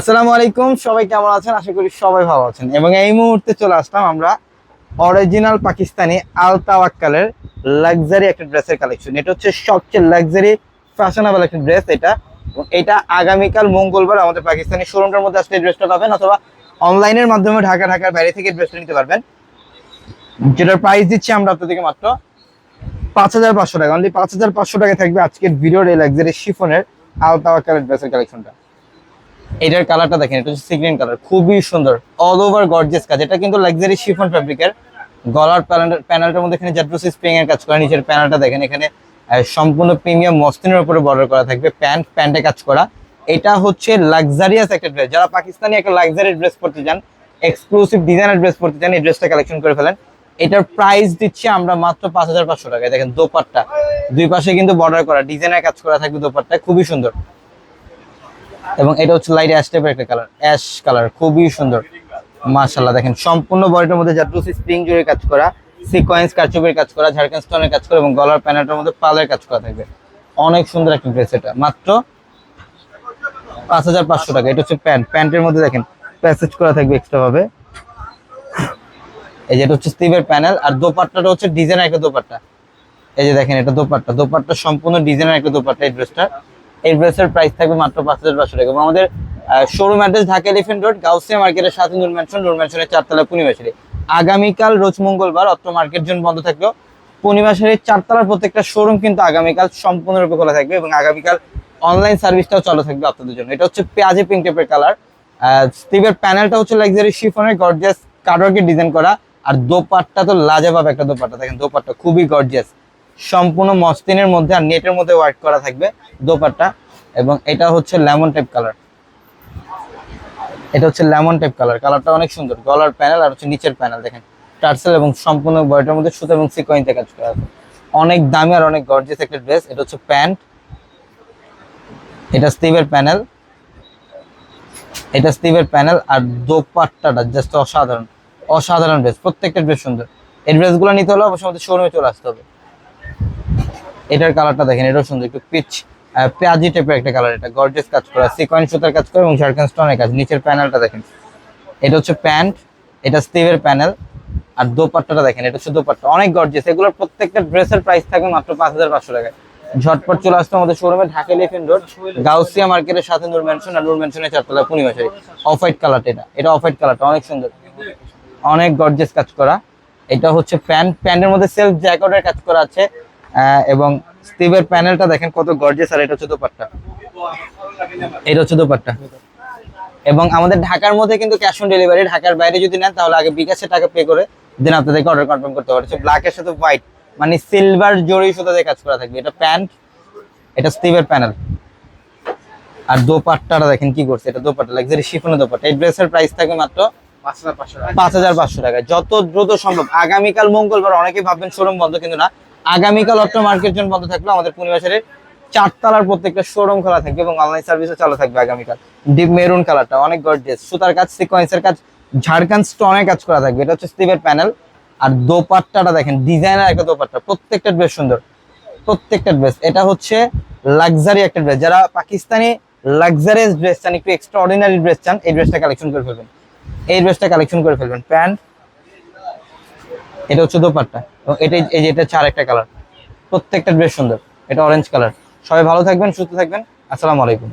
আসসালামু আলাইকুম, সবাই কেমন আছেন? আশা করি সবাই ভালো আছেন। এবং এই মুহূর্তে চলে আসলাম আমরা অরিজিনাল পাকিস্তানি আল তাওয়াক্কালের লাক্সারি একটা ড্রেসের কালেকশন। এটা হচ্ছে সবচেয়ে লাক্সারি ফ্যাশনেবল একটা ড্রেস। এটা আগামীকাল মঙ্গলবার আমাদের পাকিস্তানি শোরুমটার মধ্যে আসলে ড্রেসটা পাবেন, অথবা অনলাইনের মাধ্যমে ঢাকার বাইরে থেকে ড্রেসটা নিতে পারবেন। যেটার প্রাইস দিচ্ছি আমরা আপনাদেরকে মাত্র 5,500 টাকা। অনলি 5,500 টাকা থাকবে আজকের ভিডিওর এই লাক্সারি শিফনের আল তাওয়াক্কালের ড্রেসের কালেকশনটা। এটার কালারটা দেখেন, এটা হচ্ছে সি গ্রিন কালার, খুবই সুন্দর, অল ওভার গর্জিয়াস কাজ। এটা কিন্তু লাক্সারি শিফন ফ্যাব্রিকের। গলার প্যানেলটার মধ্যে এখানে জাদ্রোসি স্প্রিং এর কাজ করা। নিচের প্যানেলটা দেখেন, এখানে সম্পূর্ণ প্রিমিয়াম মসলিনের উপরে বর্ডার করা থাকবে, প্যান্টে কাজ করা। এটা হচ্ছে লাক্সারিয়াস একটা ড্রেস। যারা পাকিস্তানি একটা লাক্সারি ড্রেস পরতে চান, এক্সক্লুসিভ ডিজাইনার ড্রেস পরতে চান, এই ড্রেসটা কালেকশন করে ফেলেন। এটার প্রাইস দিচ্ছি আমরা মাত্র 5,500 টাকায়। দেখেন দোপাট্টা, দুই পাশে কিন্তু বর্ডার করা, ডিজাইনের কাজ করা থাকবে দোপাট্টা, খুবই সুন্দর। এবং এটা হচ্ছে লাইট অ্যাশ টাইপের একটা কালার, অ্যাশ কালার, খুবই সুন্দর মাশাআল্লাহ। দেখেন সম্পূর্ণ বডিটার মধ্যে জাদ্রোসি স্প্রিং জুড়ে কাজ করা, সিকোয়েন্স কারচুপির কাজ করা, ঝাড়খান্ড স্টোনের কাজ করা, এবং গলার প্যানেলটার মধ্যে পালের কাজ করা থাকবে। অনেক সুন্দর একটা ড্রেস। এটা মাত্র 5,500 টাকা। এটা হচ্ছে প্যান্টের মধ্যে দেখেন প্যাসেজ করা থাকবে এক্সট্রা ভাবে। এই যে এটা হচ্ছে স্লিভের প্যানেল, আর দোপাট্টাটা হচ্ছে ডিজাইনার একটা দোপাট্টা। এই যে দেখেন, এটা দোপাট্টা সম্পূর্ণ ডিজাইনার একটা দোপাট্টা। এই ড্রেসের প্রাইস থাকবে মাত্র 5,500 টাকা। এবং আমাদের showroom address Dhaka elephant road, Gausia মার্কেটের সাথে নূর ম্যানশনের 4তলা পূর্ণিমাশারি। আগামীকাল রোজ মঙ্গলবার অত্র মার্কেট জোন বন্ধ থাকলেও পূর্ণিমাশারির 4তলার প্রত্যেকটা শোরুম কিন্তু আগামীকাল সম্পূর্ণরূপে খোলা থাকবে, এবং আগামীকাল অনলাইন সার্ভিসটাও চালু থাকবে আপনাদের জন্য। এটা হচ্ছে পেঁয়াজি পিঙ্ক টাইপের কালার। স্টিভের প্যানেলটা হচ্ছে লাক্সারি শিফনের গর্জিয়াস কাটওয়ার্কের ডিজাইন করা, আর দোপাট্টা তো লাজবাব একটা দোপাট্টা। দেখেন দোপাট্টা খুবই গর্জিয়াস, সম্পূর্ণ মসলিনের মধ্যে আর নেটের মধ্যে ওয়ার্ক করা থাকবে দোপাট্টা। এবং এটা হচ্ছে লেমন টাইপ কালার। কালারটা অনেক সুন্দর। গলার প্যানেল আর হচ্ছে নিচের প্যানেল দেখেন টার্সেল, এবং সম্পূর্ণ বডিটার মধ্যে সুতা এবং সিকোয়েন্সে কাজ করা আছে। অনেক দামি আর অনেক গর্জিয়াস একটা ড্রেস। এটা হচ্ছে প্যান্ট, এটা স্টিভের প্যানেল, আর দোপাট্টাটা জাস্ট অসাধারণ ড্রেস। প্রত্যেকটা ড্রেস সুন্দর। এই ড্রেসগুলো নিতে হলে অবশ্যই আমাদের শোরুমে চলে আসতে হবে। এটার কালারটা দেখেন, এটাও সুন্দর, একটু পেঁয়াজি টাইপের একটা কালার। এটা গর্জিয়াস কাজ করা, সিকোয়েন্স সুতার কাজ করা এবং ঝাড়খান্ড স্টোনের কাজ। নিচের প্যানেলটা দেখেন, এটা হচ্ছে প্যান্ট, এটা স্টিভের প্যানেল, আর দোপাট্টাটা দেখেন, এটা হচ্ছে দোপাট্টা, অনেক গর্জিয়াস। এগুলোর প্রত্যেকটা ড্রেসের প্রাইস থাকবে মাত্র 5,500 টাকায়। ঝটপট চলে আসতে আমাদের শোরুমে ঢাকা এলিফ্যান্ট রোড, গাউসিয়া মার্কেটের সাথে নূর ম্যানশনের 4তলা পূর্ণিমাশারি। অফ হোয়াইট কালারটা, এটা অফ হোয়াইট কালারটা অনেক সুন্দর, অনেক গর্জিয়াস কাজ করা। এটা হচ্ছে প্যান্টের মধ্যে সেলফ জ্যাকেটের কাজ করা আছে। এবং স্টিভের প্যানেলটা দেখেন কত গর্জিয়াস। আর এটা হচ্ছে দোপাট্টা। এবং আমাদের ঢাকার মধ্যে কিন্তু ক্যাশ অন ডেলিভারি। ঢাকার বাইরে যদি নেন তাহলে আগে বিকাশে টাকা পে করে দেন আপনাদেরকে অর্ডার কনফার্ম করতে পারছে। ব্ল্যাকের সাথে হোয়াইট মানে সিলভার জরি সুতা দিয়ে কাজ করা থাকবে। এটা প্যান্ট, এটা স্টিভের প্যানেল, আর দোপাট্টাটা দেখেন কি করছে। এটা দোপাট্টা লাক্সারি শিফনের দোপাট্টা। এই ড্রেসের প্রাইস থাকবে মাত্র 5,500 টাকা। যত দ্রুত সম্ভব আগামীকাল মঙ্গলবার, অনেকেই ভাববেন শোরুম বন্ধ, কিন্তু না, আগামীকাল অত্র মার্কেট জোন বন্ধ থাকলো আমাদের পূর্ণিমাশারির 4তলার প্রত্যেকটা শোরুম খোলা থাকবে, এবং অনলাইন সার্ভিসও চালু থাকবে আগামীকাল। ডিপ মেরুন কালারটা অনেক গর্জিয়াস, সুতার কাজ, সিকোয়েন্সের কাজ, ঝাড়খান্ড স্টোনের কাজ করা থাকবে। এটা হচ্ছে স্টিভের প্যানেল, আর দোপাট্টাটা দেখেন ডিজাইনার একটা দোপাট্টা। প্রত্যেকটা ড্রেস সুন্দর, প্রত্যেকটা ড্রেস। এটা হচ্ছে লাক্সারি একটা ড্রেস। যারা পাকিস্তানি লাক্সারিয়াস ড্রেস চান, একটু এক্সট্রা অর্ডিনারি ড্রেস চান, এই ড্রেসটা কালেকশন করে ফেলবেন। প্যান্ট, এটা হচ্ছে দোপাট্টা, এবং এটা হচ্ছে আরেকটা কালার। প্রত্যেকটা ড্রেস সুন্দর। এটা অরেঞ্জ কালার। সবাই ভালো থাকবেন, সুস্থ থাকবেন। আসসালামু আলাইকুম।